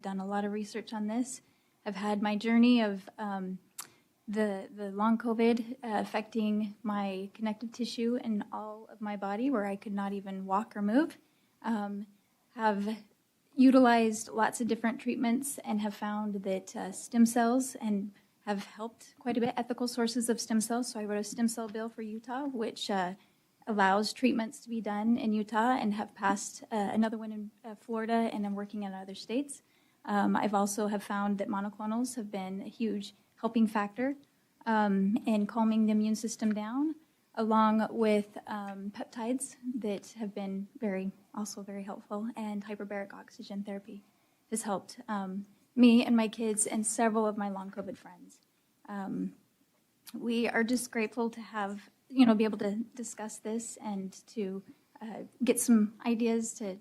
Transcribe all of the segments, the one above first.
done a lot of research on this. I've had my journey of the long COVID affecting my connective tissue in all of my body where I could not even walk or move. Have utilized lots of different treatments and have found that stem cells and have helped quite a bit, ethical sources of stem cells. So I wrote a stem cell bill for Utah, which allows treatments to be done in Utah, and have passed another one in Florida, and I'm working in other states. I've also have found that monoclonals have been a huge helping factor in calming the immune system down, along with peptides that have been also very helpful, and hyperbaric oxygen therapy has helped me and my kids and several of my long COVID friends. We are just grateful to have, be able to discuss this and to get some ideas to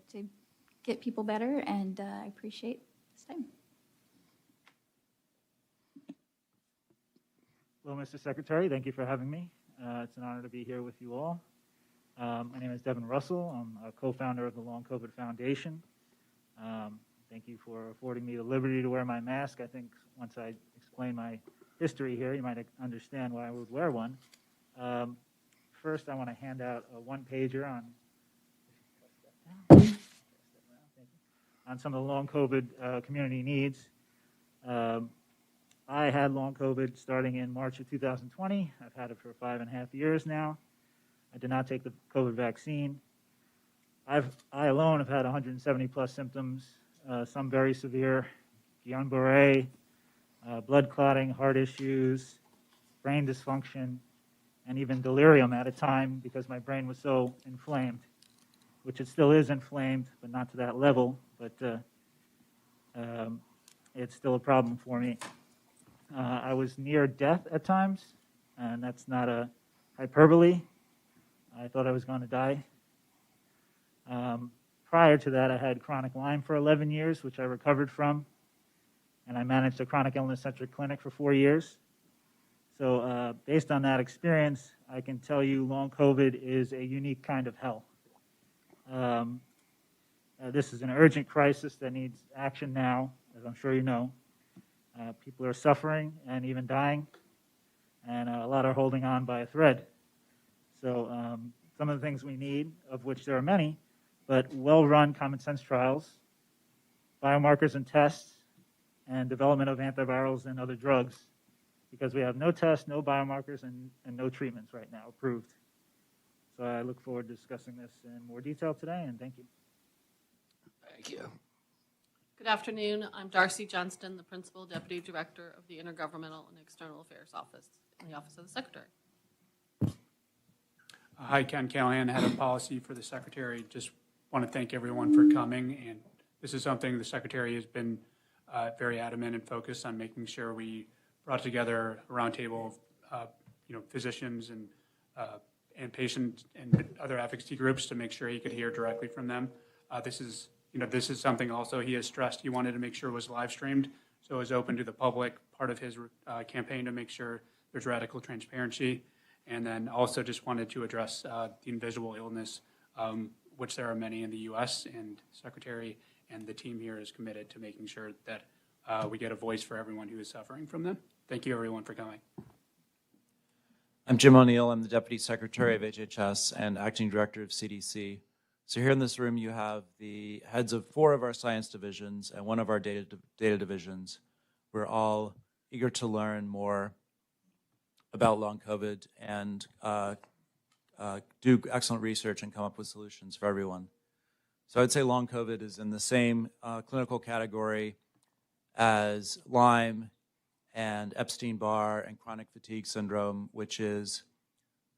get people better, and I appreciate this time. Hello, Mr. Secretary. Thank you for having me. It's an honor to be here with you all. My name is Devin Russell. I'm a co-founder of the Long COVID Foundation. Thank you for affording me the liberty to wear my mask. I think once I explain my history here, you might understand why I would wear one. First, I want to hand out a one-pager on some of the long COVID community needs. I had long COVID starting in March of 2020. I've had it for 5.5 years now. I did not take the COVID vaccine. I alone have had 170 plus symptoms, some very severe, Guillain-Barré, blood clotting, heart issues, brain dysfunction, and even delirium at a time because my brain was so inflamed, which it still is inflamed, but not to that level, but it's still a problem for me. I was near death at times, and that's not a hyperbole. I thought I was going to die. Prior to that, I had chronic Lyme for 11 years, which I recovered from, and I managed a chronic illness-centric clinic for 4 years. So based on that experience, I can tell you long COVID is a unique kind of hell. This is an urgent crisis that needs action now, as I'm sure you know. People are suffering and even dying, and a lot are holding on by a thread. So some of the things we need, of which there are many, but well-run common sense trials, biomarkers and tests, and development of antivirals and other drugs, because we have no tests, no biomarkers, and no treatments right now approved. So I look forward to discussing this in more detail today, and thank you. Thank you. Good afternoon. I'm Darcy Johnston, the Principal Deputy Director of the Intergovernmental and External Affairs Office in the Office of the Secretary. Hi, Ken Callahan, Head of Policy for the Secretary. Just want to thank everyone for coming. And this is something the Secretary has been very adamant and focused on making sure we brought together a roundtable of physicians and patients and other advocacy groups to make sure he could hear directly from them. This is something also he has stressed he wanted to make sure was live streamed, so it was open to the public, part of his campaign to make sure there's radical transparency. And then also just wanted to address the invisible illness, which there are many in the U.S., and Secretary and the team here is committed to making sure that we get a voice for everyone who is suffering from them. Thank you, everyone, for coming. I'm Jim O'Neill. I'm the Deputy Secretary of HHS and Acting Director of CDC. So here in this room, you have the heads of 4 of our science divisions and 1 of our data divisions. We're all eager to learn more about long COVID and do excellent research and come up with solutions for everyone. So I'd say long COVID is in the same clinical category as Lyme and Epstein-Barr and chronic fatigue syndrome, which is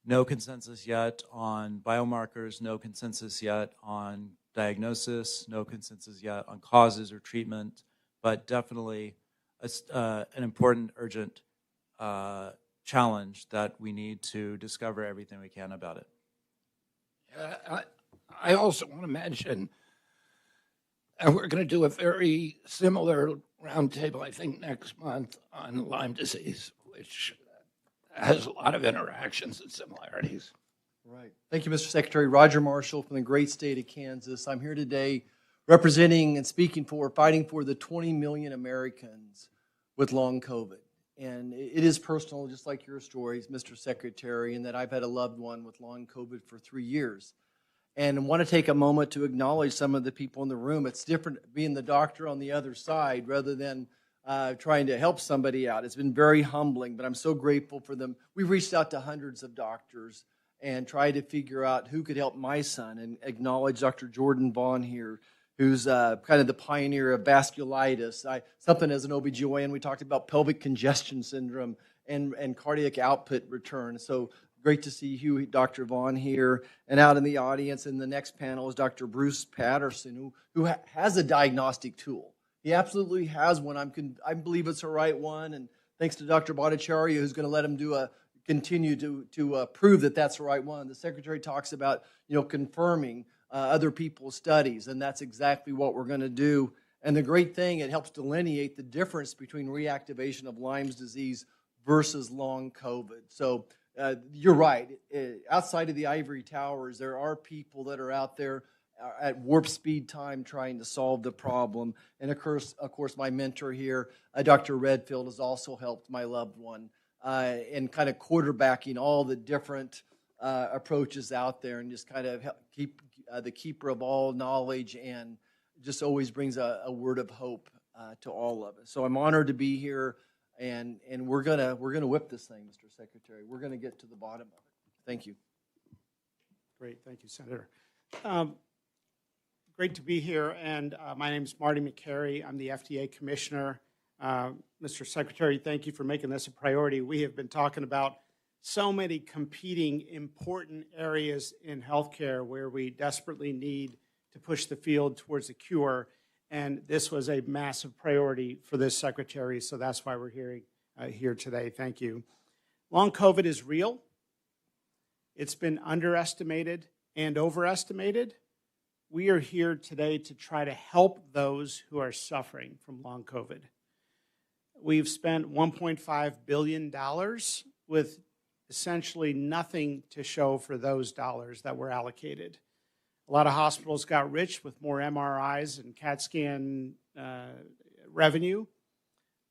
no consensus yet on biomarkers, no consensus yet on diagnosis, no consensus yet on causes or treatment, but definitely an important, urgent challenge that we need to discover everything we can about it. I also want to mention, and we're going to do a very similar roundtable, I think, next month on Lyme disease, which has a lot of interactions and similarities. Right. Thank you, Mr. Secretary. Roger Marshall from the great state of Kansas. I'm here today representing and speaking for, fighting for the 20 million Americans with long COVID. And it is personal, just like your stories, Mr. Secretary, in that I've had a loved one with long COVID for 3 years. And I want to take a moment to acknowledge some of the people in the room. It's different being the doctor on the other side rather than trying to help somebody out. It's been very humbling, but I'm so grateful for them. We've reached out to hundreds of doctors and tried to figure out who could help my son, and acknowledge Dr. Jordan Vaughn here, who's kind of the pioneer of vasculitis. Something as an OBGYN, we talked about pelvic congestion syndrome and cardiac output return. So great to see you, Dr. Vaughn, here. And out in the audience in the next panel is Dr. Bruce Patterson, who has a diagnostic tool. He absolutely has one. I believe it's the right one. And thanks to Dr. Bhattacharya, who's going to let him continue to prove that that's the right one. The Secretary talks about, confirming other people's studies, and that's exactly what we're going to do. And the great thing, it helps delineate the difference between reactivation of Lyme's disease versus long COVID. So you're right. Outside of the ivory towers, there are people that are out there at warp speed time trying to solve the problem. And of course, my mentor here, Dr. Redfield, has also helped my loved one in kind of quarterbacking all the different approaches out there, and just kind of keep the keeper of all knowledge, and just always brings a word of hope to all of us. So I'm honored to be here, and we're gonna whip this thing, Mr. Secretary. We're gonna get to the bottom of it. Thank you. Great, thank you, Senator. Great to be here, and my name is Marty McCary. I'm the FDA Commissioner. Mr. Secretary, thank you for making this a priority. We have been talking about so many competing important areas in healthcare where we desperately need to push the field towards a cure, and this was a massive priority for this Secretary, so that's why we're here today. Thank you. Long COVID is real. It's been underestimated and overestimated. We are here today to try to help those who are suffering from long COVID. We've spent $1.5 billion with essentially nothing to show for those dollars that were allocated. A lot of hospitals got rich with more MRIs and CAT scan revenue,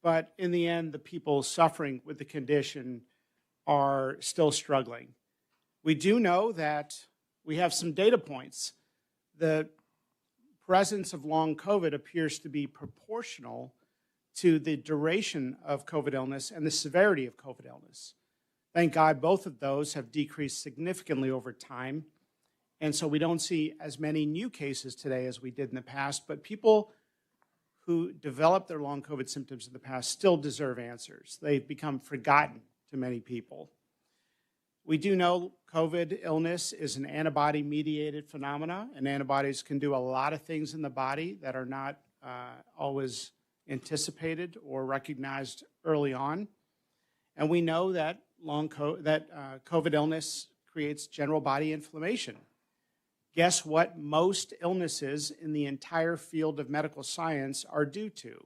but in the end, the people suffering with the condition are still struggling. We do know that we have some data points. The presence of long COVID appears to be proportional to the duration of COVID illness and the severity of COVID illness. Thank God both of those have decreased significantly over time, and so we don't see as many new cases today as we did in the past, but people who developed their long COVID symptoms in the past still deserve answers. They've become forgotten to many people. We do know COVID illness is an antibody-mediated phenomena, and antibodies can do a lot of things in the body that are not always anticipated or recognized early on. And we know that COVID illness creates general body inflammation. Guess what most illnesses in the entire field of medical science are due to?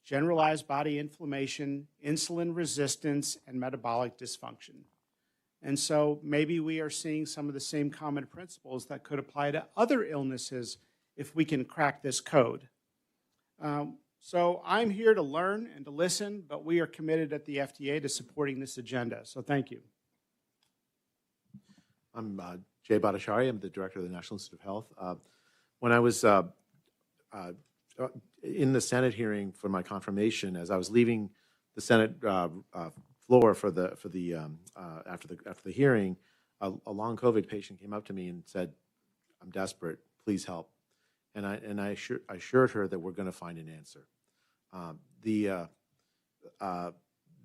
Generalized body inflammation, insulin resistance, and metabolic dysfunction. And so maybe we are seeing some of the same common principles that could apply to other illnesses if we can crack this code. So I'm here to learn and to listen, but we are committed at the FDA to supporting this agenda. So thank you. I'm Jay Bhattacharya. I'm the director of the National Institute of Health. When I was in the Senate hearing for my confirmation, as I was leaving the Senate floor after the hearing, a long COVID patient came up to me and said, "I'm desperate. Please help." And I assured her that we're going to find an answer. The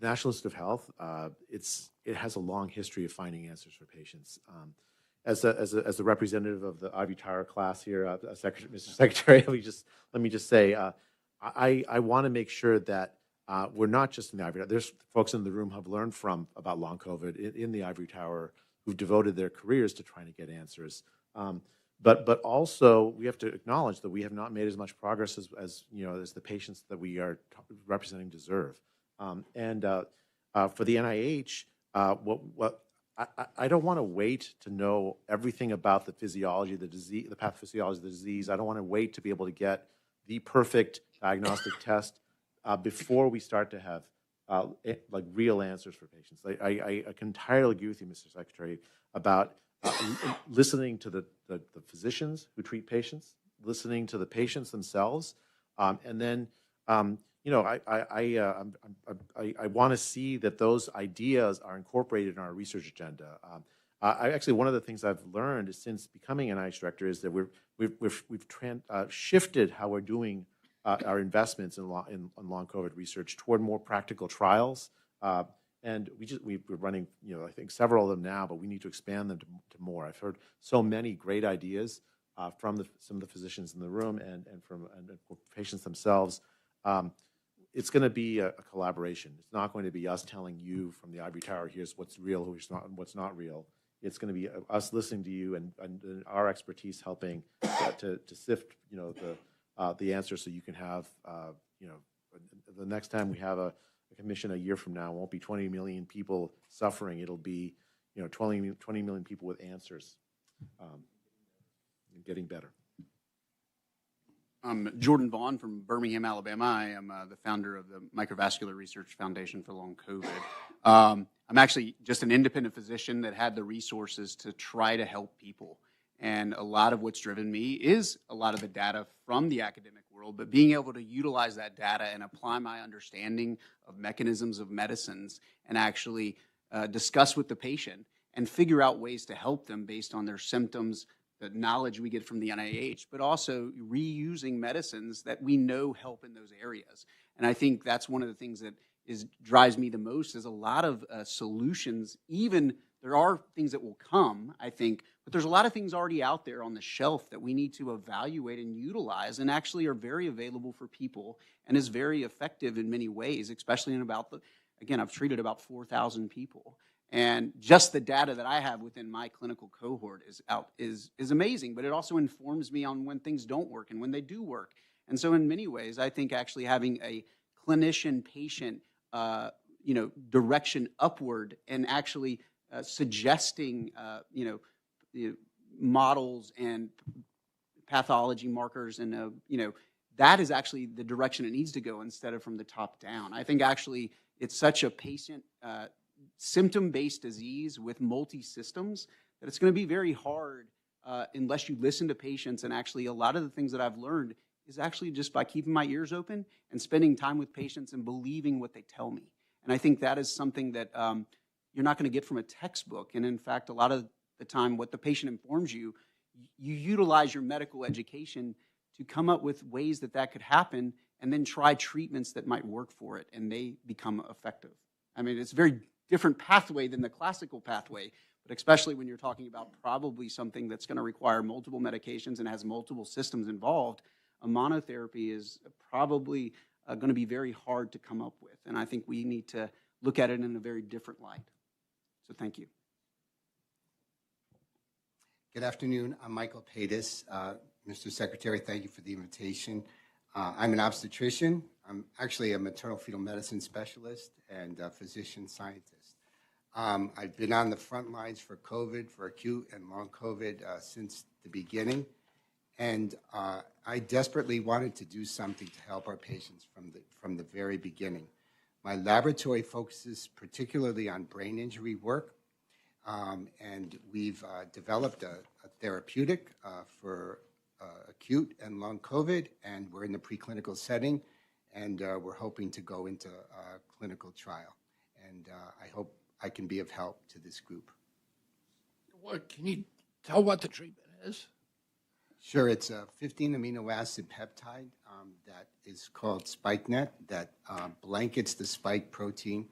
National Institute of Health, it has a long history of finding answers for patients. As the representative of the Ivy Tower class here, Mr. Secretary, let me just say, I want to make sure that we're not just in the Ivory Tower. There's folks in the room who have learned about long COVID in the Ivory Tower who've devoted their careers to trying to get answers. But also we have to acknowledge that we have not made as much progress as the patients that we are representing deserve. For the NIH, what I don't want to wait to know everything about the physiology of the disease, the pathophysiology of the disease. I don't want to wait to be able to get the perfect diagnostic test before we start to have like real answers for patients. I can entirely agree with you, Mr. Secretary, about listening to the physicians who treat patients, listening to the patients themselves, and then you know, I want to see that those ideas are incorporated in our research agenda. Actually, one of the things I've learned since becoming NIH director is that we've shifted how we're doing our investments in long COVID research toward more practical trials. And we're running, you know, I think several of them now, but we need to expand them to more. I've heard so many great ideas from some of the physicians in the room and from patients themselves. It's going to be a collaboration. It's not going to be us telling you from the ivory tower, here's what's real, what's not real. It's going to be us listening to you and our expertise helping to sift, you know, the answer so you can have, you know, the next time we have a commission a year from now, it won't be 20 million people suffering. It'll be, you know, 20 million people with answers and getting better. I'm Jordan Vaughn from Birmingham, Alabama. I am the founder of the Microvascular Research Foundation for Long COVID. I'm actually just an independent physician that had the resources to try to help people. And a lot of what's driven me is a lot of the data from the academic world, but being able to utilize that data and apply my understanding of mechanisms of medicines and actually discuss with the patient and figure out ways to help them based on their symptoms, the knowledge we get from the NIH, but also reusing medicines that we know help in those areas. And I think that's one of the things that drives me the most is a lot of solutions. Even there are things that will come, I think, but there's a lot of things already out there on the shelf that we need to evaluate and utilize and actually are very available for people and is very effective in many ways, especially in about again, I've treated about 4,000 people. And just the data that I have within my clinical cohort is amazing, but it also informs me on when things don't work and when they do work. And so in many ways, I think actually having a clinician-patient you know, direction upward and actually suggesting models and pathology markers and you know, that is actually the direction it needs to go instead of from the top down. I think actually it's such a patient symptom-based disease with multi-systems that it's going to be very hard unless you listen to patients. And actually a lot of the things that I've learned is actually just by keeping my ears open and spending time with patients and believing what they tell me. And I think that is something that you're not going to get from a textbook. And in fact, a lot of the time what the patient informs you, you utilize your medical education to come up with ways that that could happen and then try treatments that might work for it and they become effective. I mean, it's a very different pathway than the classical pathway, but especially when you're talking about probably something that's going to require multiple medications and has multiple systems involved, a monotherapy is probably going to be very hard to come up with. And I think we need to look at it in a very different light. So thank you. Good afternoon. I'm Michael Paitis. Mr. Secretary, thank you for the invitation. I'm an obstetrician. I'm actually a maternal fetal medicine specialist and a physician scientist. I've been on the front lines for COVID, for acute and long COVID since the beginning. And I desperately wanted to do something to help our patients from the very beginning. My laboratory focuses particularly on brain injury work. And we've developed a therapeutic for acute and long COVID, and we're in the preclinical setting, and we're hoping to go into a clinical trial. And I hope I can be of help to this group. What, can you tell what the treatment is? Sure, it's a 15 amino acid peptide that is called SpikeNet that blankets the spike protein.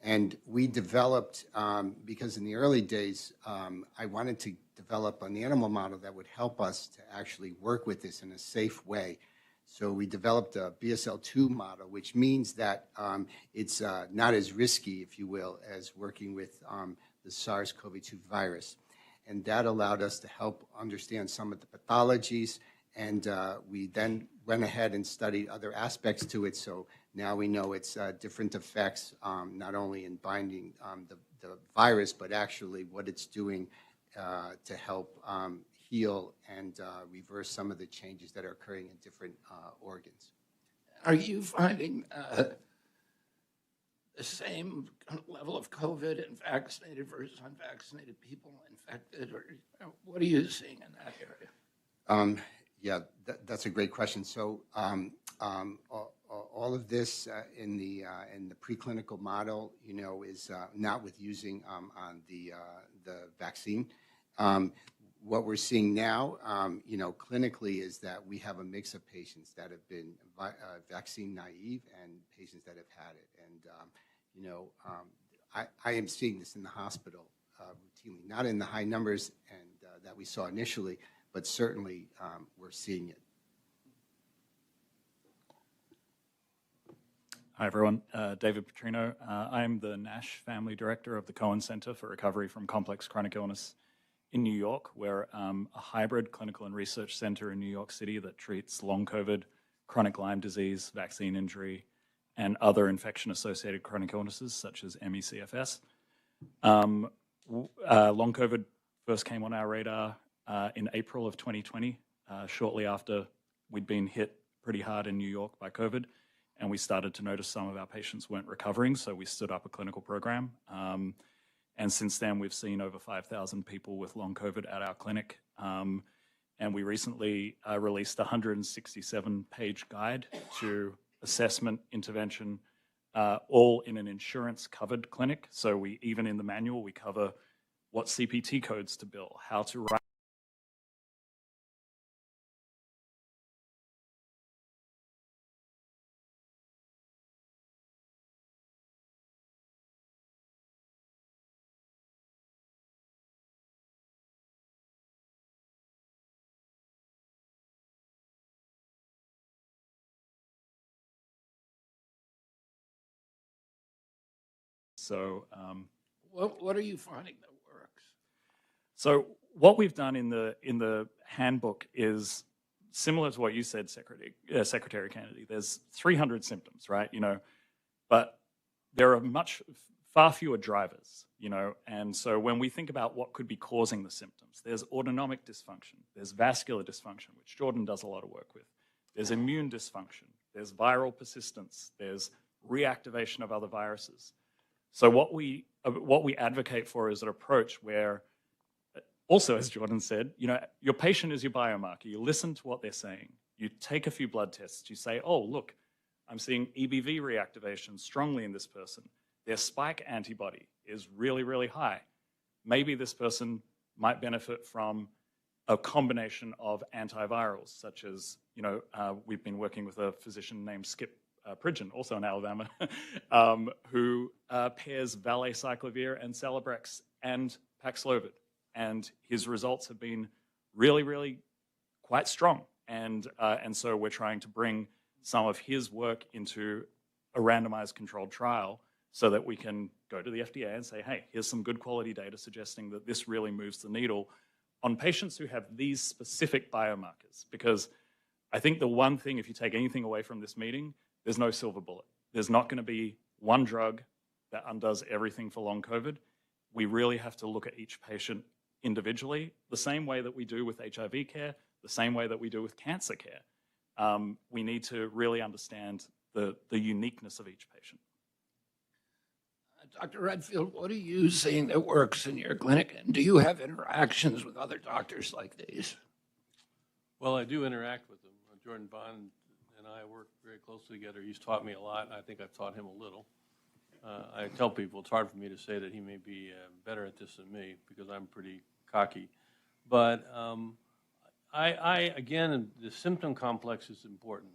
And we developed, because in the early days, I wanted to develop an animal model that would help us to actually work with this in a safe way. So we developed a BSL-2 model, which means that it's not as risky, if you will, as working with the SARS-CoV-2 virus. And that allowed us to help understand some of the pathologies And we then went ahead and studied other aspects to it. So now we know it's different effects, not only in binding the virus, but actually what it's doing to help heal and reverse some of the changes that are occurring in different organs. Are you finding the same level of COVID in vaccinated versus unvaccinated people infected, or what are you seeing in that area? Yeah, that's a great question. So all of this in the preclinical model, is not with using on the vaccine. What we're seeing now, clinically, is that we have a mix of patients that have been vaccine naive and patients that have had it. And I am seeing this in the hospital routinely, not in the high numbers and that we saw initially, but certainly we're seeing it. Hi, everyone. David Petrino. I'm the Nash Family Director of the Cohen Center for Recovery from Complex Chronic Illness in New York. We're a hybrid clinical and research center in New York City that treats long COVID, chronic Lyme disease, vaccine injury, and other infection-associated chronic illnesses such as ME/CFS. Long COVID first came on our radar in April of 2020, shortly after we'd been hit pretty hard in New York by COVID, and we started to notice some of our patients weren't recovering, so we stood up a clinical program. And since then, we've seen over 5,000 people with long COVID at our clinic. And we recently released a 167-page guide to assessment, intervention, all in an insurance-covered clinic. So we, even in the manual, we cover what CPT codes to bill, how to write. So What are you finding that works? So what we've done in the handbook is similar to what you said, Secretary Kennedy. There's 300 symptoms, right? But there are far fewer drivers, and so when we think about what could be causing the symptoms, there's autonomic dysfunction, there's vascular dysfunction, which Jordan does a lot of work with, there's immune dysfunction, there's viral persistence, there's reactivation of other viruses. So what we advocate for is an approach where, also as Jordan said, your patient is your biomarker. You listen to what they're saying. You take a few blood tests. You say, oh, look, I'm seeing EBV reactivation strongly in this person. Their spike antibody is really, really high. Maybe this person might benefit from a combination of antivirals, such as, we've been working with a physician named Skip Pridgeon, also in Alabama, who pairs valacyclovir and Celebrex and Paxlovid. And his results have been really, really quite strong. And so we're trying to bring some of his work into a randomized controlled trial so that we can go to the FDA and say, hey, here's some good quality data suggesting that this really moves the needle on patients who have these specific biomarkers. Because I think the one thing, if you take anything away from this meeting, there's no silver bullet. There's not going to be one drug that undoes everything for long COVID. We really have to look at each patient individually, the same way that we do with HIV care, the same way that we do with cancer care. We need to really understand the uniqueness of each patient. Dr. Redfield, what are you seeing that works in your clinic? And do you have interactions with other doctors like these? Well, I do interact with them. Jordan Bond and I work very closely together. He's taught me a lot, and I think I've taught him a little. I tell people it's hard for me to say that he may be better at this than me because I'm pretty cocky. But again, the symptom complex is important.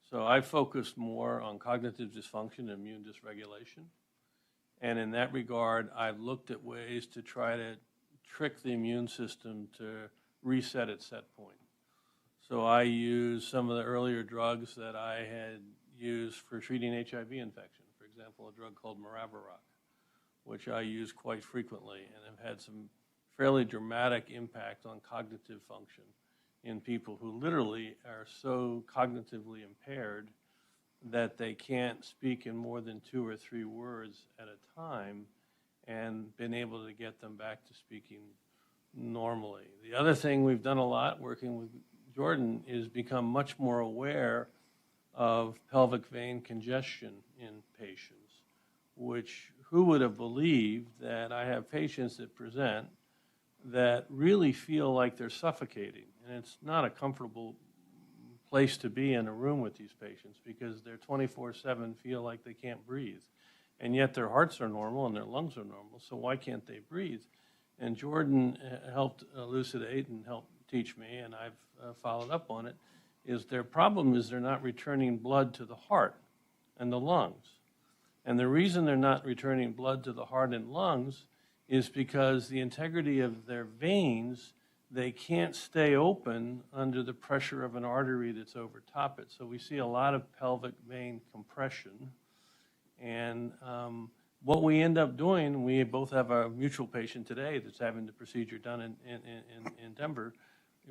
So I focused more on cognitive dysfunction and immune dysregulation. And in that regard, I've looked at ways to try to trick the immune system to reset its set point. So I use some of the earlier drugs that I had used for treating HIV infection. For example, a drug called Maraviroc, which I use quite frequently and have had some fairly dramatic impact on cognitive function in people who literally are so cognitively impaired that they can't speak in more than 2 or 3 words at a time, and been able to get them back to speaking normally. The other thing we've done a lot working with Jordan is become much more aware of pelvic vein congestion in patients, which who would have believed that I have patients that present that really feel like they're suffocating. And it's not a comfortable place to be in a room with these patients because they're 24/7 feel like they can't breathe. And yet their hearts are normal and their lungs are normal, so why can't they breathe? And Jordan helped elucidate and helped teach me, and I've followed up on it, is their problem is they're not returning blood to the heart and the lungs. And the reason they're not returning blood to the heart and lungs is because the integrity of their veins, they can't stay open under the pressure of an artery that's over top it. So we see a lot of pelvic vein compression. And what we end up doing, we both have a mutual patient today that's having the procedure done in Denver.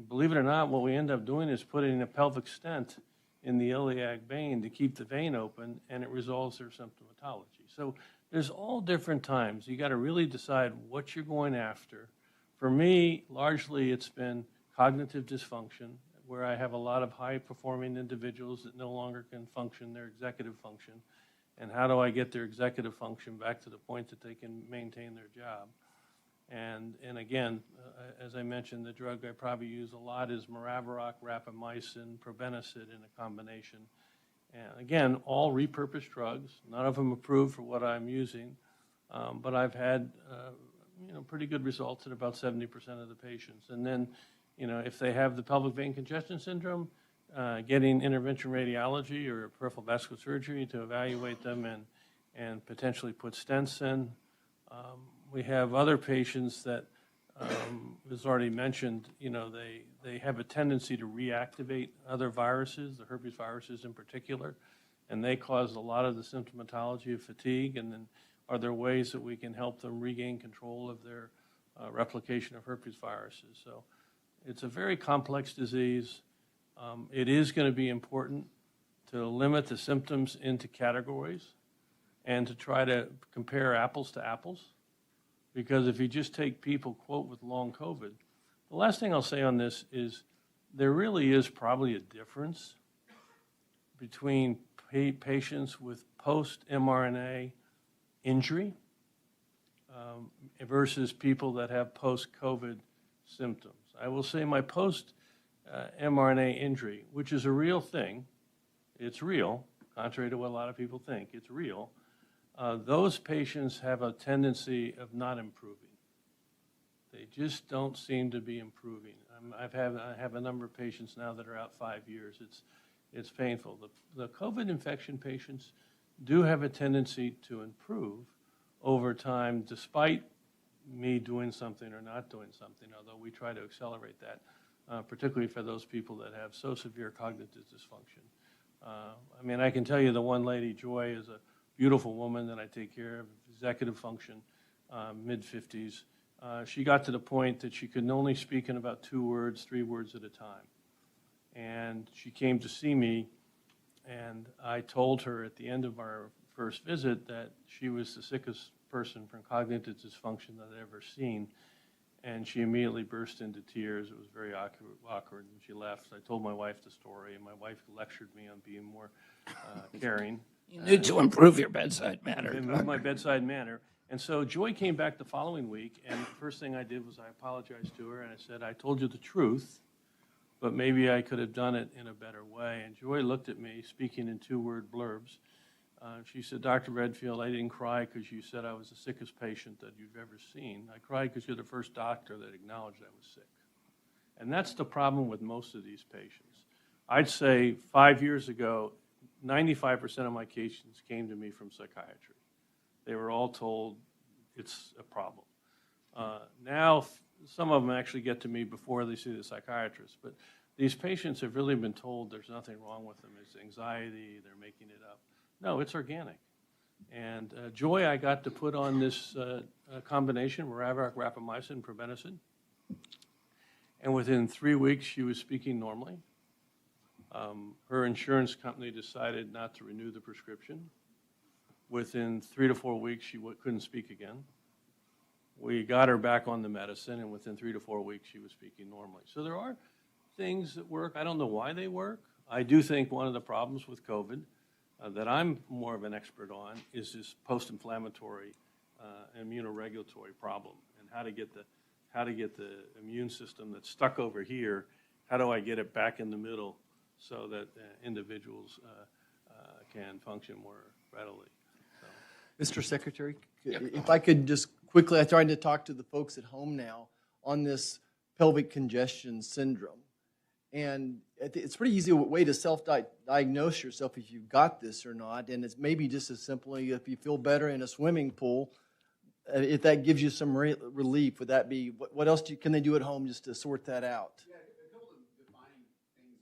Believe it or not, what we end up doing is putting a pelvic stent in the iliac vein to keep the vein open, and it resolves their symptomatology. So there's all different times. You got to really decide what you're going after. For me, largely it's been cognitive dysfunction, where I have a lot of high-performing individuals that no longer can function their executive function. And how do I get their executive function back to the point that they can maintain their job? And again, as I mentioned, the drug I probably use a lot is maraviroc, rapamycin, probenecid in a combination. And again, all repurposed drugs, none of them approved for what I'm using, but I've had pretty good results in about 70% of the patients. And then, if they have the pelvic vein congestion syndrome, getting intervention radiology or peripheral vascular surgery to evaluate them and potentially put stents in. We have other patients that, as already mentioned, they have a tendency to reactivate other viruses, the herpes viruses in particular, and they cause a lot of the symptomatology of fatigue. And then are there ways that we can help them regain control of their replication of herpes viruses? So it's a very complex disease. It is going to be important to limit the symptoms into categories and to try to compare apples to apples. Because if you just take people, quote, with long COVID, the last thing I'll say on this is there really is probably a difference between patients with post-mRNA injury versus people that have post-COVID symptoms. I will say my post-mRNA injury, which is a real thing, it's real, contrary to what a lot of people think, it's real. Those patients have a tendency of not improving. They just don't seem to be improving. I have a number of patients now that are out 5 years. It's painful. The COVID infection patients do have a tendency to improve over time, despite me doing something or not doing something, although we try to accelerate that, particularly for those people that have so severe cognitive dysfunction. I can tell you the one lady, Joy, is a beautiful woman that I take care of, executive function, mid-50s. She got to the point that she could only speak in about 2 words, 3 words at a time. And she came to see me, and I told her at the end of our first visit that she was the sickest person from cognitive dysfunction that I'd ever seen. And she immediately burst into tears. It was very awkward, and she left. I told my wife the story, and my wife lectured me on being more caring. You need to improve your bedside manner. Improve my bedside manner. And so Joy came back the following week, and the first thing I did was I apologized to her, and I said, I told you the truth, but maybe I could have done it in a better way. And Joy looked at me, speaking in 2-word blurbs. She said, Dr. Redfield, I didn't cry because you said I was the sickest patient that you've ever seen. I cried because you're the first doctor that acknowledged I was sick. And that's the problem with most of these patients. I'd say 5 years ago, 95% of my patients came to me from psychiatry. They were all told it's a problem. Now, some of them actually get to me before they see the psychiatrist, but these patients have really been told there's nothing wrong with them. It's anxiety, they're making it up. No, it's organic. And Joy, I got to put on this combination, maraviroc, rapamycin, probenecid. and within 3 weeks, she was speaking normally. Her insurance company decided not to renew the prescription. Within 3 to 4 weeks, she couldn't speak again. We got her back on the medicine, and within 3 to 4 weeks, she was speaking normally. So there are things that work. I don't know why they work. I do think one of the problems with COVID that I'm more of an expert on is this post-inflammatory immunoregulatory problem, and how to get the immune system that's stuck over here, how do I get it back in the middle so that individuals can function more readily. Mr. Secretary, if I could just quickly, I'm trying to talk to the folks at home now on this pelvic congestion syndrome. And it's a pretty easy way to self-diagnose yourself if you've got this or not. And it's maybe just as simply if you feel better in a swimming pool, if that gives you some relief, would that be, what else can they do at home just to sort that out? Yeah, a couple of defining things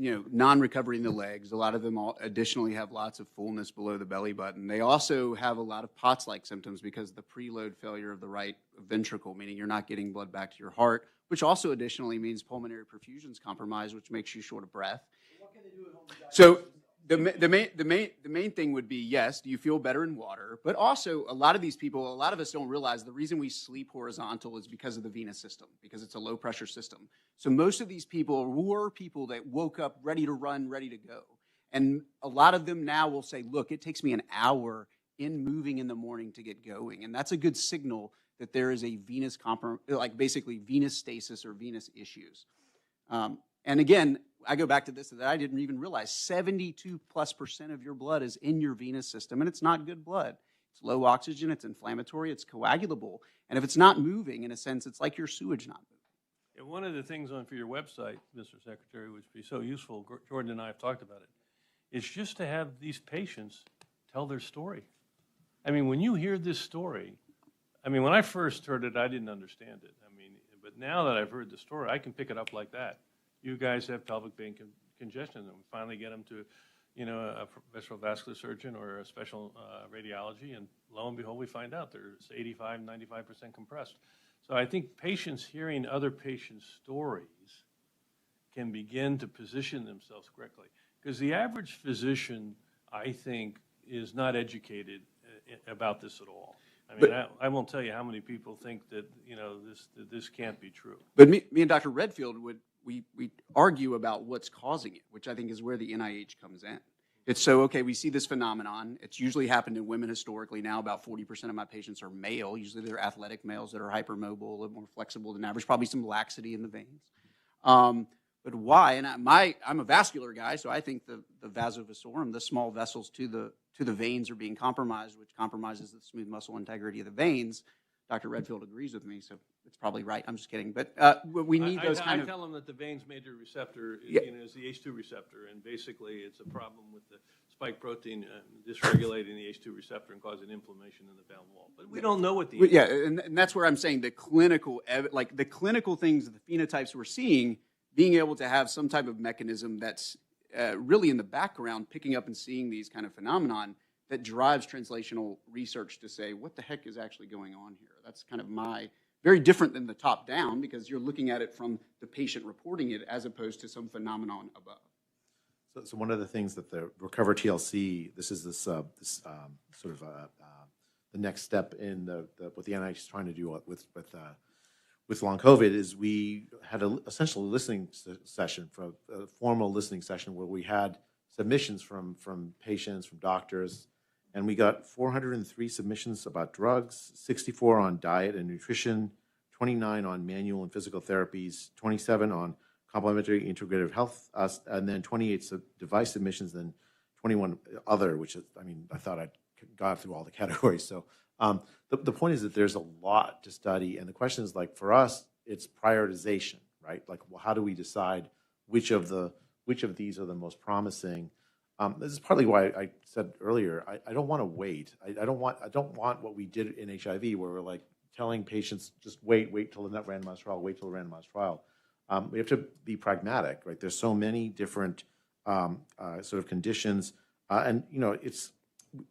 are non-recovery in the legs. A lot of them additionally have lots of fullness below the belly button. They also have a lot of POTS-like symptoms because of the preload failure of the right ventricle, meaning you're not getting blood back to your heart, which also additionally means pulmonary perfusion is compromised, which makes you short of breath. What can they do at home? So the main thing would be, yes, do you feel better in water? But also, a lot of these people, a lot of us don't realize the reason we sleep horizontal is because of the venous system, because it's a low-pressure system. So most of these people were people that woke up ready to run, ready to go. And a lot of them now will say, look, it takes me an hour in moving in the morning to get going. And that's a good signal that there is a venous basically venous stasis or venous issues. And again, I go back to this that I didn't even realize 72+% of your blood is in your venous system, and it's not good blood. It's low oxygen, it's inflammatory, it's coagulable. And if it's not moving, in a sense, it's like your sewage not moving. Yeah, one of the things for your website, Mr. Secretary, which would be so useful, Jordan and I have talked about it, is just to have these patients tell their story. I mean, when you hear this story, I mean, when I first heard it, I didn't understand it. I mean, but now that I've heard the story, I can pick it up like that. You guys have pelvic vein congestion, and we finally get them to, a visceral vascular surgeon or a special radiology, and lo and behold, we find out they're 85, 95% compressed. So I think patients hearing other patients' stories can begin to position themselves correctly. Because the average physician, I think, is not educated about this at all. I mean, I won't tell you how many people think that, this can't be true. But me and Dr. Redfield we argue about what's causing it, which I think is where the NIH comes in. It's so, okay, we see this phenomenon. It's usually happened in women historically. Now about 40% of my patients are male. Usually they're athletic males that are hypermobile, a little more flexible than average, probably some laxity in the veins. But why? And I'm a vascular guy, so I think the vasovasorum, the small vessels to the veins, are being compromised, which compromises the smooth muscle integrity of the veins. Dr. Redfield agrees with me, so it's probably right. I'm just kidding. But we need those kind of... I tell them that the veins major receptor is the H2 receptor, and basically it's a problem with the spike protein dysregulating the H2 receptor and causing inflammation in the valve wall. But we don't know what the... Yeah, and that's where I'm saying the clinical things, the phenotypes we're seeing, being able to have some type of mechanism that's really in the background, picking up and seeing these kind of phenomenon that drives translational research to say, what the heck is actually going on here? That's kind of very different than the top down, because you're looking at it from the patient reporting it as opposed to some phenomenon above. So one of the things that the Recover TLC, this is the next step in what the NIH is trying to do with long COVID, is we had essentially a listening session, a formal listening session where we had submissions from patients, from doctors, and we got 403 submissions about drugs, 64 on diet and nutrition, 29 on manual and physical therapies, 27 on complementary integrative health, and then 28 device submissions, and 21 other, which is, I thought I'd got through all the categories. So the point is that there's a lot to study, and the question is, like, for us, it's prioritization, right? Like, well, how do we decide which of these are the most promising? This is partly why I said earlier, I don't want to wait. I don't want what we did in HIV, where we're like telling patients, just wait till the randomized trial, wait till the randomized trial. We have to be pragmatic, right? There's so many different sort of conditions, and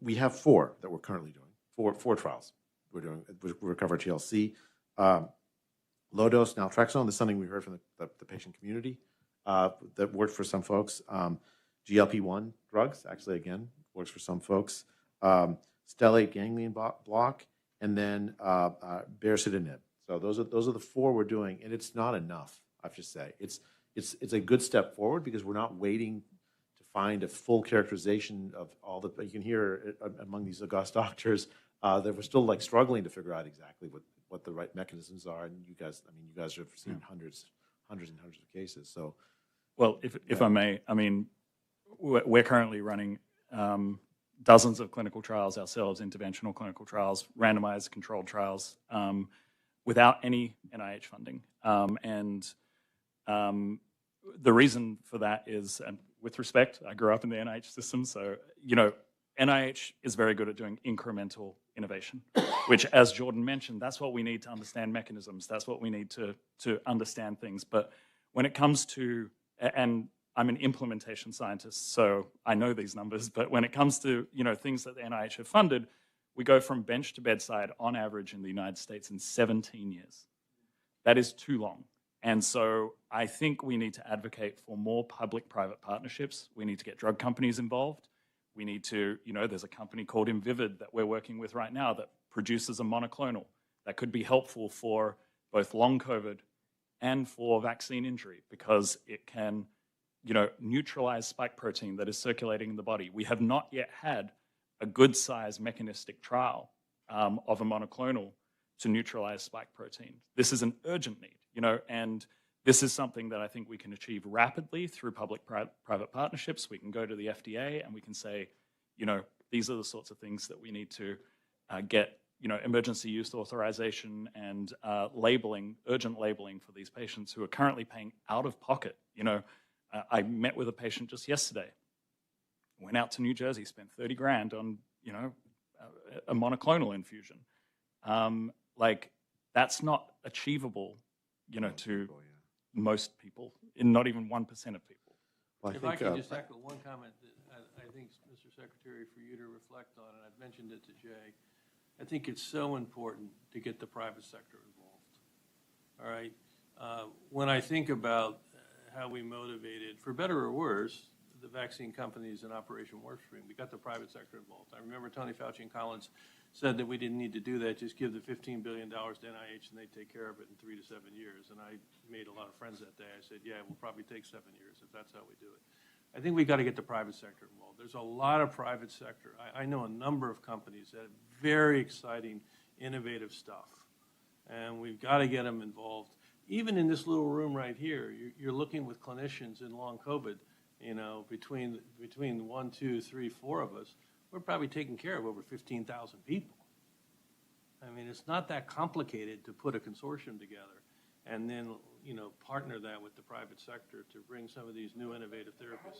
we have 4 that we're currently doing, four trials. We're doing Recover TLC, Low-dose naltrexone is something we heard from the patient community that worked for some folks. GLP-1 drugs, actually, again, works for some folks. Stellate ganglion block, and then baricitinib. So those are the four we're doing, and it's not enough, I have to say. It's a good step forward because we're not waiting to find a full characterization of all the, you can hear among these august doctors that we're still like struggling to figure out exactly what the right mechanisms are. And you guys have seen hundreds and hundreds of cases. So, well, if I may, I mean, we're currently running dozens of clinical trials ourselves, interventional clinical trials, randomized controlled trials, without any NIH funding. The reason for that is, and with respect, I grew up in the NIH system, so, NIH is very good at doing incremental innovation, which, as Jordan mentioned, that's what we need to understand mechanisms. That's what we need to understand things. But when it comes to, and I'm an implementation scientist, so I know these numbers, but when it comes to, things that the NIH have funded, we go from bench to bedside on average in the United States in 17 years. That is too long. And so I think we need to advocate for more public-private partnerships. We need to get drug companies involved. We need to, there's a company called Invivyd that we're working with right now that produces a monoclonal that could be helpful for both long COVID and for vaccine injury because it can, neutralize spike protein that is circulating in the body. We have not yet had a good-sized mechanistic trial of a monoclonal to neutralize spike protein. This is an urgent need, and this is something that I think we can achieve rapidly through public-private partnerships. We can go to the FDA and we can say, these are the sorts of things that we need to get, emergency use authorization and urgent labeling for these patients who are currently paying out of pocket. I met with a patient just yesterday, went out to New Jersey, spent 30 grand on, a monoclonal infusion. That's not achievable, to most people, and not even 1% of people. Well, If I could just echo one comment that I think, Mr. Secretary, for you to reflect on, and I've mentioned it to Jay, I think it's so important to get the private sector involved. All right? When I think about how we motivated, for better or worse, the vaccine companies in Operation Warp Speed, we got the private sector involved. I remember Tony Fauci and Collins said that we didn't need to do that, just give the $15 billion to NIH and they take care of it in 3 to 7 years. And I made a lot of friends that day. I said, yeah, it will probably take 7 years if that's how we do it. I think we got to get the private sector involved. There's a lot of private sector. I know a number of companies that have very exciting, innovative stuff. And we've got to get them involved. Even in this little room right here, you're looking with clinicians in long COVID, between 1, 2, 3, 4 of us, we're probably taking care of over 15,000 people. I mean, it's not that complicated to put a consortium together and then, partner that with the private sector to bring some of these new innovative therapies.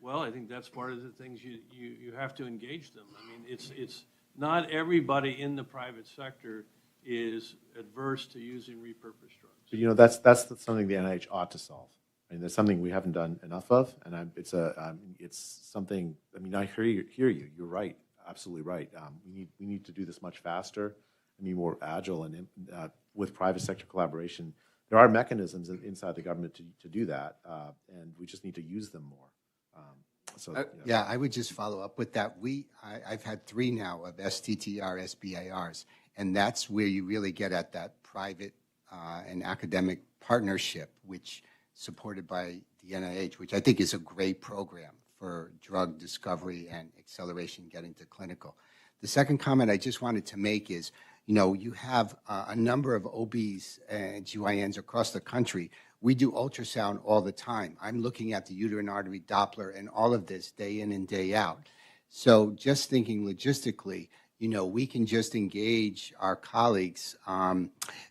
Well, I think that's part of the things you have to engage them. I mean, it's not everybody in the private sector is adverse to using repurposed drugs. But that's something the NIH ought to solve. I mean, that's something we haven't done enough of, and it's something. I mean, I hear you. You're right, absolutely right. We need to do this much faster and be more agile, and with private sector collaboration, there are mechanisms inside the government to do that, and we just need to use them more. Yeah, I would just follow up with that. I've had 3 now of STTR SBIRs, and that's where you really get at that private and academic partnership, which supported by the NIH, which I think is a great program for drug discovery and acceleration getting to clinical. The second comment I just wanted to make is, you have a number of OBs and GYNs across the country. We do ultrasound all the time. I'm looking at the uterine artery Doppler and all of this day in and day out. So just thinking logistically, we can just engage our colleagues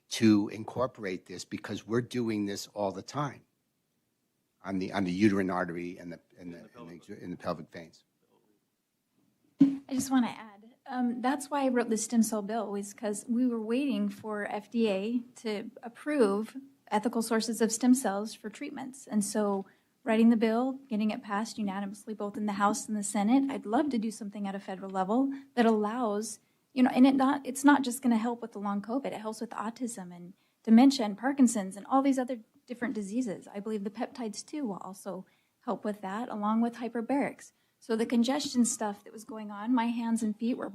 to incorporate this because we're doing this all the time on the uterine artery and the pelvic veins. I just want to add, that's why I wrote the stem cell bill, was because we were waiting for FDA to approve ethical sources of stem cells for treatments. And so writing the bill, getting it passed unanimously both in the House and the Senate. I'd love to do something at a federal level that allows, and it's not just going to help with the long COVID. It helps with autism and dementia and Parkinson's and all these other different diseases. I believe the peptides too will also help with that, along with hyperbarics. So the congestion stuff that was going on, my hands and feet were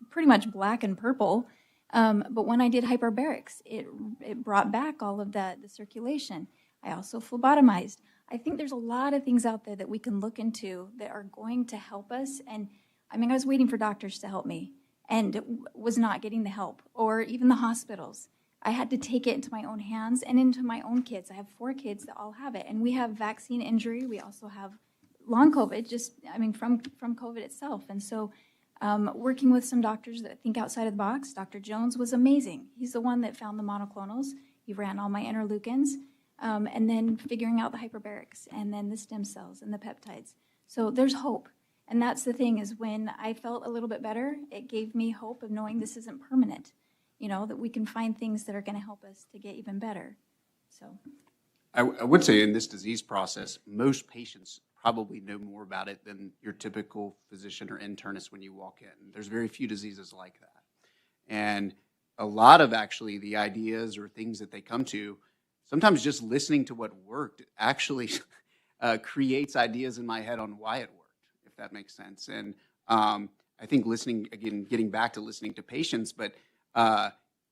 pretty much black and purple. But when I did hyperbarics, it brought back all of the circulation. I also phlebotomized. I think there's a lot of things out there that we can look into that are going to help us. And I was waiting for doctors to help me and was not getting the help, or even the hospitals. I had to take it into my own hands and into my own kids. I have 4 kids that all have it. And we have vaccine injury. We also have long COVID, from COVID itself. And so working with some doctors that think outside of the box, Dr. Jones was amazing. He's the one that found the monoclonals. He ran all my interleukins. And then figuring out the hyperbarics, and then the stem cells and the peptides. So there's hope. And that's the thing, is when I felt a little bit better, it gave me hope of knowing this isn't permanent, that we can find things that are going to help us to get even better. So I would say in this disease process, most patients probably know more about it than your typical physician or internist when you walk in. There's very few diseases like that. And a lot of actually the ideas or things that they come to, sometimes just listening to what worked actually creates ideas in my head on why it worked, if that makes sense. And I think listening, again, getting back to listening to patients, but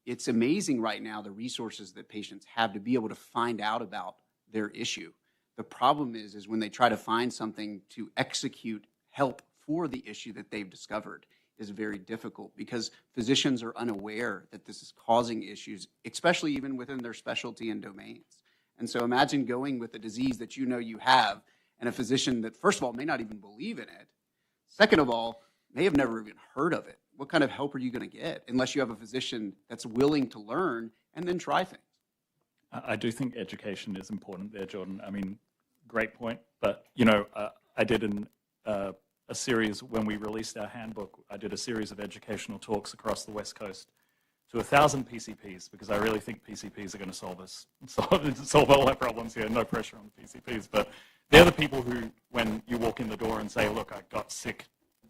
it's amazing right now the resources that patients have to be able to find out about their issue. The problem is when they try to find something to execute help for the issue that they've discovered is very difficult, because physicians are unaware that this is causing issues, especially even within their specialty and domains. And so imagine going with a disease that you know you have, and a physician that, first of all, may not even believe in it. Second of all, may have never even heard of it. What kind of help are you going to get unless you have a physician that's willing to learn and then try things? I do think education is important there, Jordan. Great point. But, I did a series, when we released our handbook, I did a series of educational talks across the West Coast to 1,000 PCPs, because I really think PCPs are going to solve all our problems here. No pressure on the PCPs. But they're the people who, when you walk in the door and say, look, I got sick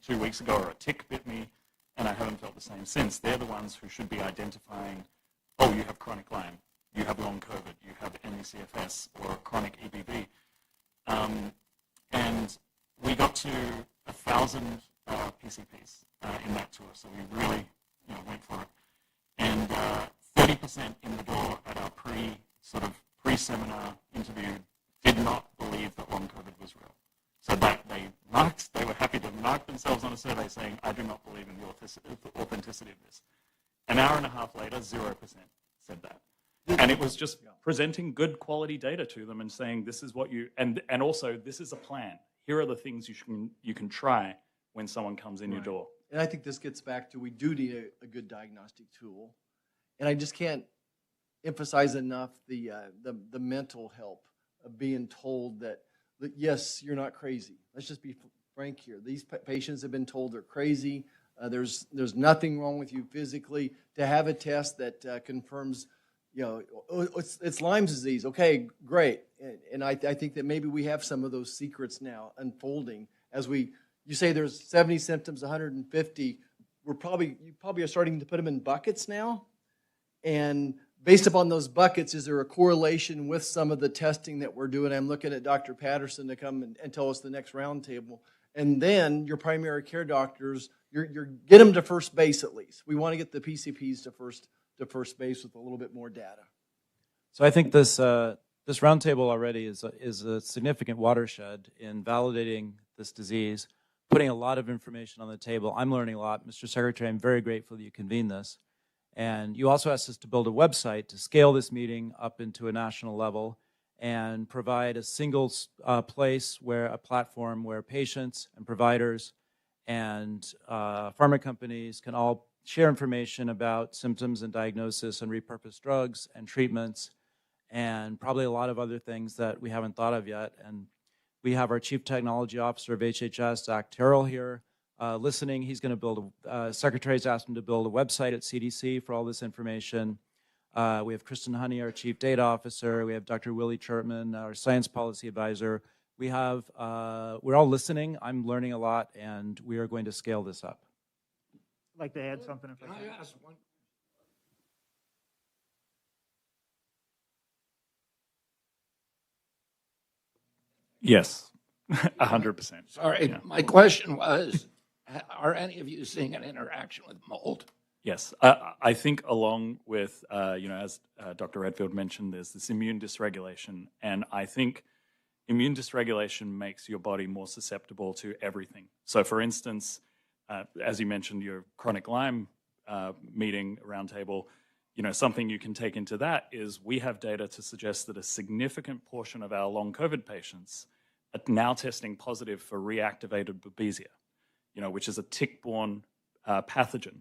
2 weeks ago, or a tick bit me, and I haven't felt the same since, they're the ones who should be identifying, oh, you have chronic Lyme, you have long COVID, you have ME/CFS, or chronic EBV. And we got to 1,000 PCPs in that tour, so we really went for it. And 30% in the door at our pre-seminar interview did not believe that long COVID was real. So that they were happy to mark themselves on a survey saying, I do not believe in the authenticity of this. An hour and a half later, 0% said that. And it was just presenting good quality data to them and saying, this is what you, and also this is a plan. Here are the things you can try when someone comes in your door. And I think this gets back to, we do need a good diagnostic tool. And I just can't emphasize enough the mental help of being told that, yes, you're not crazy. Let's just be frank here. These patients have been told they're crazy. There's nothing wrong with you physically. To have a test that confirms, it's Lyme's disease. Okay, great. And I think that maybe we have some of those secrets now unfolding as you say there's 70 symptoms, 150. You probably are starting to put them in buckets now. And based upon those buckets, is there a correlation with some of the testing that we're doing? I'm looking at Dr. Patterson to come and tell us the next roundtable. And then your primary care doctors, you're get them to first base at least. We want to get the PCPs to first base with a little bit more data. So I think this roundtable already is a significant watershed in validating this disease, putting a lot of information on the table. I'm learning a lot. Mr. Secretary, I'm very grateful that you convened this. And you also asked us to build a website to scale this meeting up into a national level and provide a single a platform where patients and providers and pharma companies can all share information about symptoms and diagnosis and repurposed drugs and treatments, and probably a lot of other things that we haven't thought of yet. And we have our Chief Technology Officer of HHS, Zach Terrell, here listening. He's going to build Secretary's asked him to build a website at CDC for all this information. We have Kristen Honey, our Chief Data Officer. We have Dr. Willie Churtman, our Science Policy Advisor. we're all listening. I'm learning a lot, and we are going to scale this up. I'd like to add something if I Can can. I ask one? Yes, 100%. Sorry, Yeah. my question was, are any of you seeing an interaction with mold? Yes, I think along with, as Dr. Redfield mentioned, there's this immune dysregulation, and I think immune dysregulation makes your body more susceptible to everything. So for instance, as you mentioned, your chronic Lyme meeting roundtable, something you can take into that is we have data to suggest that a significant portion of our long COVID patients are now testing positive for reactivated Babesia, which is a tick-borne pathogen.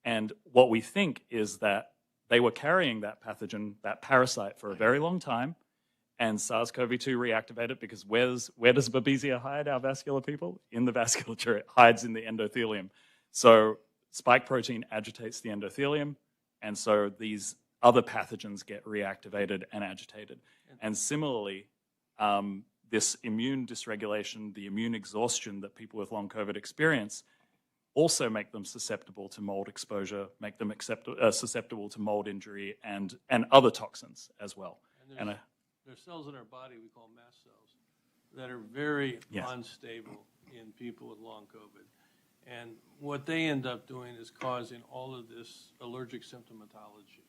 And what we think is that they were carrying that pathogen, that parasite, for a very long time, and SARS-CoV-2 reactivated because where does Babesia hide, our vascular people? In the vasculature. It hides in the endothelium. So spike protein agitates the endothelium, and so these other pathogens get reactivated and agitated. And similarly, this immune dysregulation, the immune exhaustion that people with long COVID experience, also make them susceptible to mold exposure, make them susceptible to mold injury and other toxins as well. And there's cells in our body we call mast cells that are very unstable in people with long COVID. And what they end up doing is causing all of this allergic symptomatology.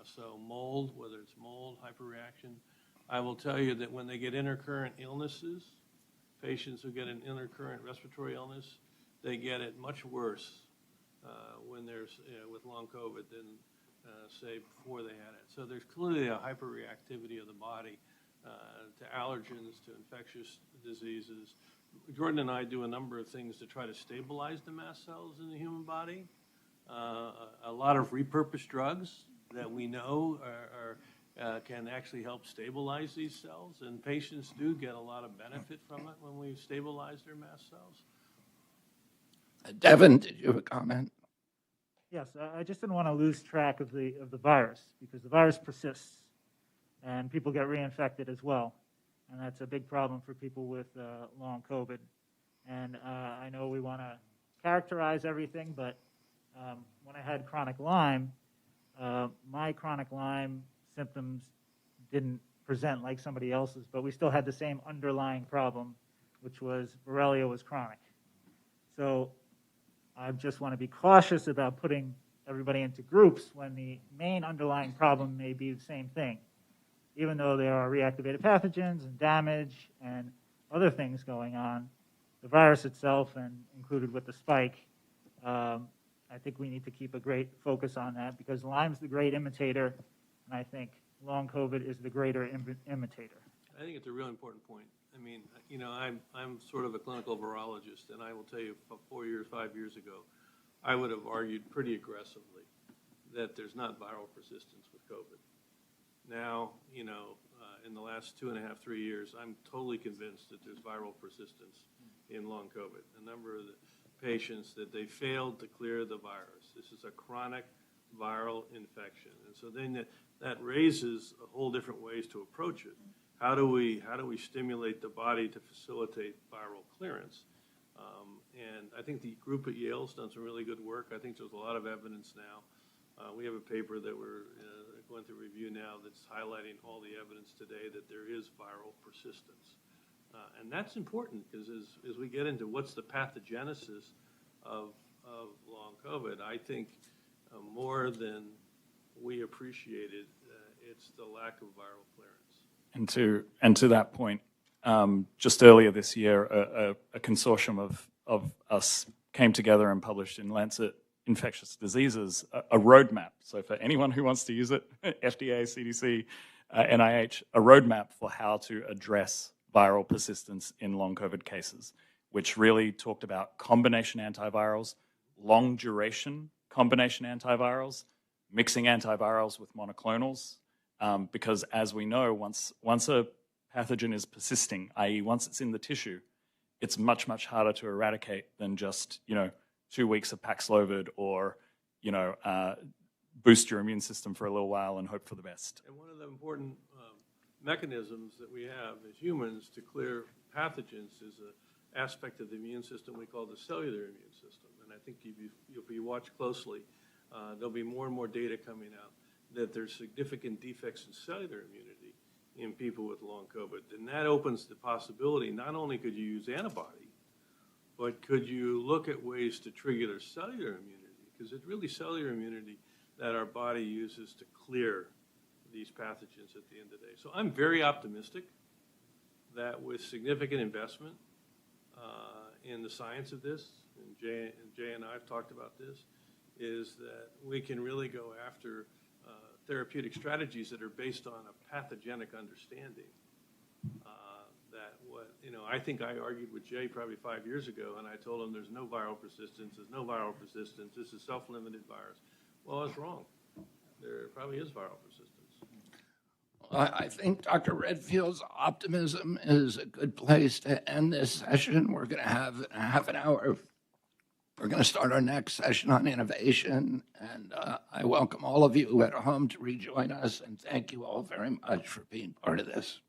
So mold, whether it's mold, hyperreaction, I will tell you that when they get intercurrent illnesses, patients who get an intercurrent respiratory illness, they get it much worse when there's with long COVID than say before they had it. So there's clearly a hyperreactivity of the body to allergens, to infectious diseases. Jordan and I do a number of things to try to stabilize the mast cells in the human body. A lot of repurposed drugs that we know can actually help stabilize these cells, and patients do get a lot of benefit from it when we stabilize their mast cells. Devin, did you have a comment? Yes, I just didn't want to lose track of the virus because the virus persists and people get reinfected as well. And that's a big problem for people with long COVID. And I know we want to characterize everything, but when I had chronic Lyme, my chronic Lyme symptoms didn't present like somebody else's, but we still had the same underlying problem, which was Borrelia was chronic. So I just want to be cautious about putting everybody into groups when the main underlying problem may be the same thing. Even though there are reactivated pathogens and damage and other things going on, the virus itself, and included with the spike, I think we need to keep a great focus on that because Lyme's the great imitator, and I think long COVID is the greater imitator. I think it's a real important point. I mean, I'm sort of a clinical virologist, and I will tell you, 5 years ago, I would have argued pretty aggressively that there's not viral persistence with COVID. Now, in the last 2.5, 3 years, I'm totally convinced that there's viral persistence in long COVID. A number of the patients that they failed to clear the virus. This is a chronic viral infection, and so then that raises a whole different ways to approach it. How do we stimulate the body to facilitate viral clearance? And I think the group at Yale's done some really good work. I think there's a lot of evidence now. We have a paper that we're going through review now that's highlighting all the evidence today that there is viral persistence. And that's important because as we get into what's the pathogenesis of long COVID, I think more than we appreciated, it's the lack of viral clearance. And to that point, just earlier this year, a consortium of us came together and published in Lancet Infectious Diseases a roadmap. So for anyone who wants to use it, FDA, CDC, NIH, a roadmap for how to address viral persistence in long COVID cases, which really talked about combination antivirals, long duration combination antivirals, mixing antivirals with monoclonals, because as we know, once a pathogen is persisting, i.e. once it's in the tissue, it's much, much harder to eradicate than just, 2 weeks of Paxlovid or, boost your immune system for a little while and hope for the best. And one of the important mechanisms that we have as humans to clear pathogens is an aspect of the immune system we call the cellular immune system. And I think if you watch closely, there'll be more and more data coming out that there's significant defects in cellular immunity in people with long COVID. And that opens the possibility, not only could you use antibody, but could you look at ways to trigger their cellular immunity? Because it's really cellular immunity that our body uses to clear these pathogens at the end of the day. So I'm very optimistic that with significant investment in the science of this, and Jay and I have talked about this, is that we can really go after therapeutic strategies that are based on a pathogenic understanding. I think I argued with Jay probably 5 years ago, and I told him there's no viral persistence, this is self-limited virus. Well, I was wrong. There probably is viral persistence. I think Dr. Redfield's optimism is a good place to end this session. We're going to have half an hour. We're going to start our next session on innovation, and I welcome all of you at home to rejoin us, and thank you all very much for being part of this.